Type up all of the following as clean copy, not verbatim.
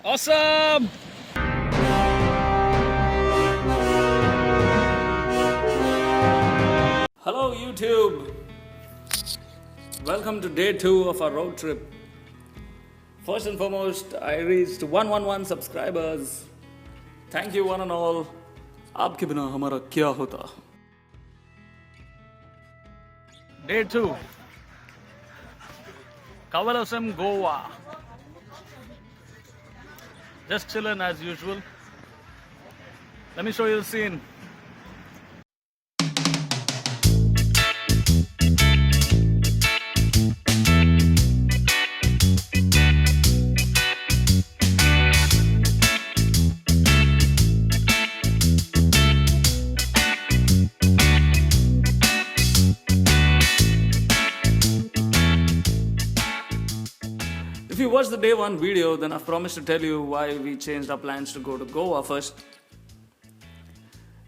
Awesome! Hello YouTube! Welcome to day 2 of our road trip. First and foremost, I reached 111 subscribers. Thank you one and all. आपके बिना हमारा क्या होता? Day 2. Cavelossim, Goa. Just chilling as usual. Let me show you the scene. If you watched the day 1 video, then I've promised to tell you why we changed our plans to go to Goa first.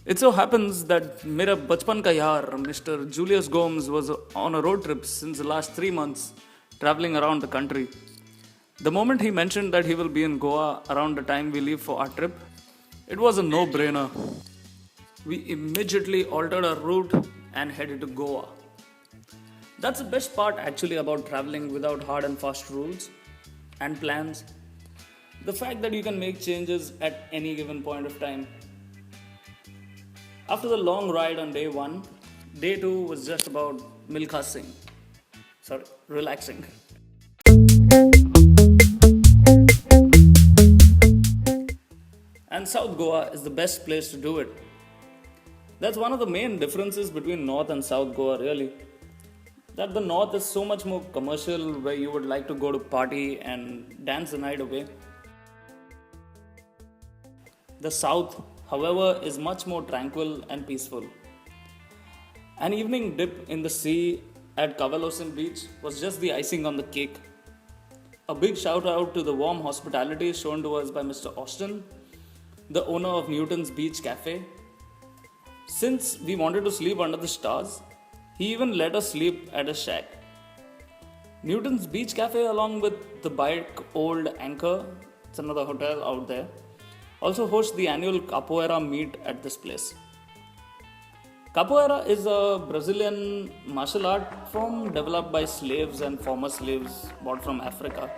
It so happens that मेरा बचपन का यार Mr. Julius Gomes was on a road trip since the last 3 months, traveling around the country. The moment he mentioned that he will be in Goa around the time we leave for our trip, it was a no-brainer. We immediately altered our route and headed to Goa. That's the best part actually about traveling without hard and fast rules and plans. The fact that you can make changes at any given point of time. After the long ride on day 1, day 2 was just about relaxing. And South Goa is the best place to do it. That's one of the main differences between North and South Goa really. That the North is so much more commercial, where you would like to go to party and dance the night away. The South, however, is much more tranquil and peaceful. An evening dip in the sea at Cavelossim beach was just the icing on the cake. A big shout out to the warm hospitality shown to us by Mr. Austin, the owner of Newton's Beach Cafe. Since we wanted to sleep under the stars, he even let us sleep at a shack. Newton's Beach Cafe, along with the Bike Old Anchor, it's another hotel out there, also hosts the annual Capoeira meet at this place. Capoeira is a Brazilian martial art form developed by slaves and former slaves brought from Africa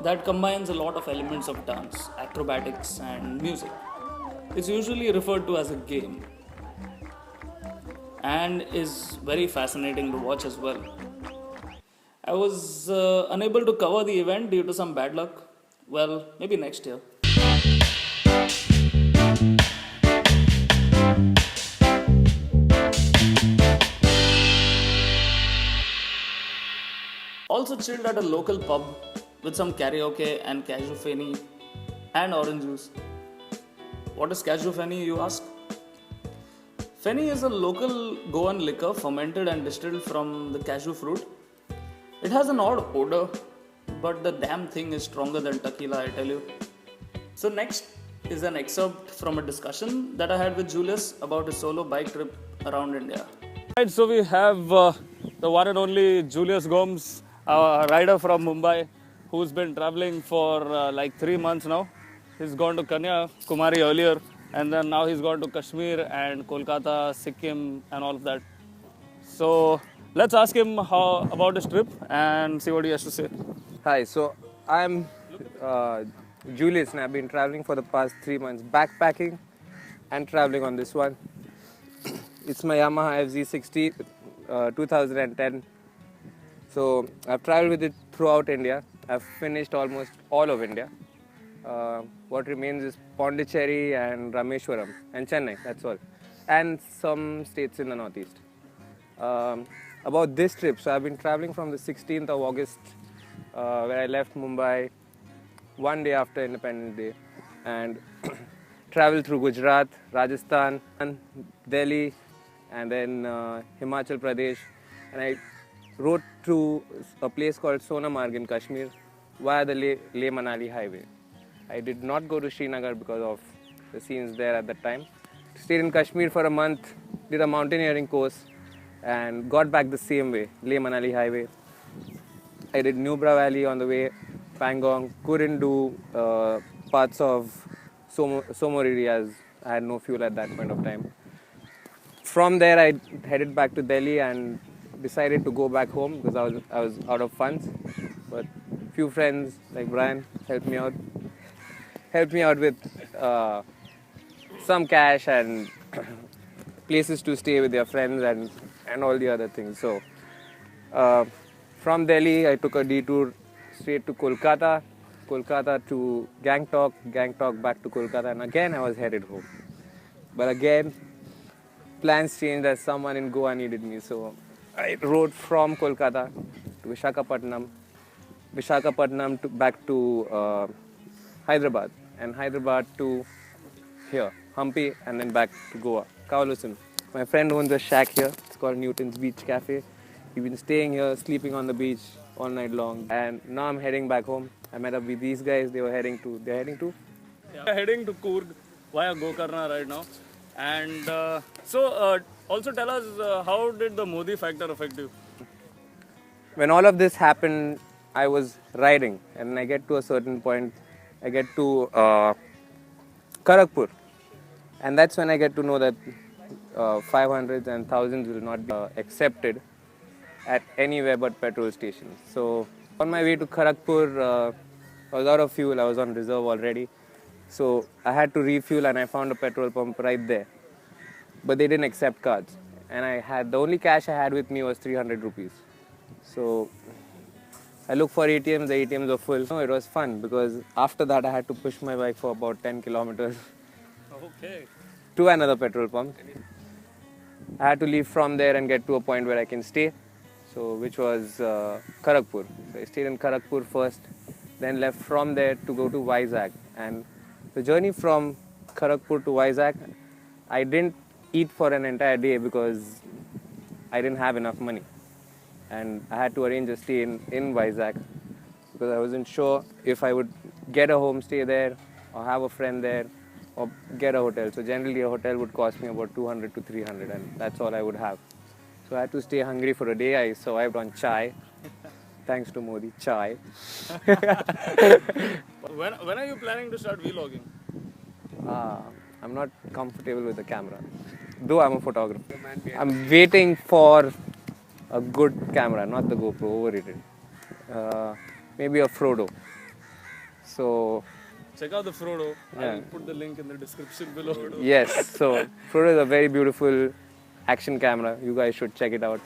that combines a lot of elements of dance, acrobatics, and music. It's usually referred to as a game and is very fascinating to watch as well. I was unable to cover the event due to some bad luck. Well, maybe next year. Also chilled at a local pub with some karaoke and cashew feni and orange juice. What is cashew feni, you ask? Feni is a local Goan liquor fermented and distilled from the cashew fruit. It has an odd odor, but the damn thing is stronger than tequila, I tell you. So next is an excerpt from a discussion that I had with Julius about his solo bike trip around India. Right, so we have the one and only Julius Gomes, a rider from Mumbai, who's been traveling for like 3 months now. He's gone to Kanyakumari earlier, and then now he's gone to Kashmir and Kolkata, Sikkim, and all of that. So let's ask him about his trip and see what he has to say. Hi, so I'm Julius, and I've been traveling for the past 3 months, backpacking and traveling on this one. It's my Yamaha FZ16 2010. So I've traveled with it throughout India. I've finished almost all of India. What remains is Pondicherry and Rameshwaram and Chennai, that's all. And some states in the northeast. About this trip, so I've been traveling from the 16th of August, where I left Mumbai one day after Independence Day, and traveled through Gujarat, Rajasthan, Delhi, and then Himachal Pradesh. And I rode to a place called Sonamarg in Kashmir via the Leh-Manali highway. I did not go to Srinagar because of the scenes there at that time. Stayed in Kashmir for a month, did a mountaineering course, and got back the same way, Leh-Manali highway. I did Nubra Valley on the way, Pangong. Couldn't do parts of Somoriri as I had no fuel at that point of time. From there, I headed back to Delhi and decided to go back home because I was out of funds. But few friends like Brian helped me out with some cash and places to stay with their friends and all the other things. So from Delhi, I took a detour straight to Kolkata to Gangtok back to Kolkata, and again I was headed home. But again, plans changed as someone in Goa needed me. So I rode from Kolkata to Visakhapatnam back to Hyderabad, and Hyderabad to here, Hampi, and then back to Goa, Cavelossim. My friend owns a shack here. It's called Newton's Beach Cafe. We've been staying here, sleeping on the beach all night long, and now I'm heading back home. I met up with these guys. They're heading to? Yeah. We're heading to Coorg via Gokarna right now. And also tell us, how did the Modi factor affect you? When all of this happened, I was riding, and I get to a certain point. I get to Kharagpur, and that's when I get to know that 500s and thousands will not be accepted at anywhere but petrol stations. So on my way to Kharagpur, I was out of fuel. I was on reserve already, so I had to refuel, and I found a petrol pump right there. But they didn't accept cards, and the only cash I had with me was 300 rupees. So I looked for ATMs. The ATMs were full. No, it was fun because after that I had to push my bike for about 10 kilometers. Okay. To another petrol pump. I had to leave from there and get to a point where I can stay, which was Kharagpur. So I stayed in Kharagpur first, then left from there to go to Vizag. And the journey from Kharagpur to Vizag, I didn't eat for an entire day because I didn't have enough money. And I had to arrange a stay in Vizag because I wasn't sure if I would get a homestay there or have a friend there or get a hotel. So generally a hotel would cost me about 200 to 300, and that's all I would have. So I had to stay hungry for a day. I survived on chai. Thanks to Modi, chai. When are you planning to start vlogging? I'm not comfortable with the camera, though I'm a photographer. I'm waiting for a good camera, not the GoPro, overrated. Maybe a Frodo. So check out the Frodo. Yeah. I'll put the link in the description below. Yes, so Frodo is a very beautiful action camera. You guys should check it out.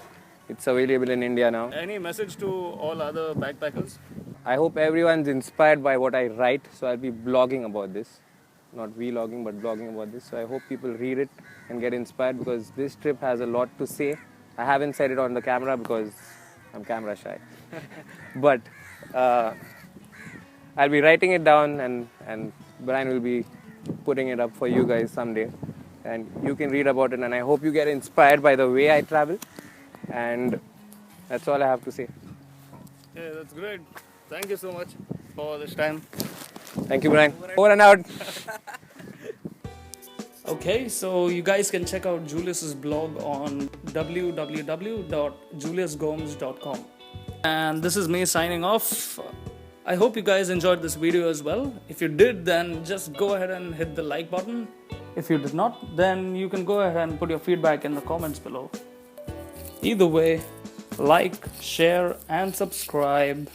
It's available in India now. Any message to all other backpackers? I hope everyone's inspired by what I write, so I'll be blogging about this. Not vlogging, but blogging about this. So I hope people read it and get inspired because this trip has a lot to say. I haven't said it on the camera because I'm camera shy. But I'll be writing it down, and Brian will be putting it up for you guys someday. And you can read about it, and I hope you get inspired by the way I travel. And that's all I have to say. Yeah, that's great. Thank you so much for this time. Thank you, Brian. Over and out. Okay, so you guys can check out Julius's blog on www.juliusgomes.com. And this is me signing off. I hope you guys enjoyed this video as well. If you did, then just go ahead and hit the like button. If you did not, then you can go ahead and put your feedback in the comments below. Either way, like, share and subscribe.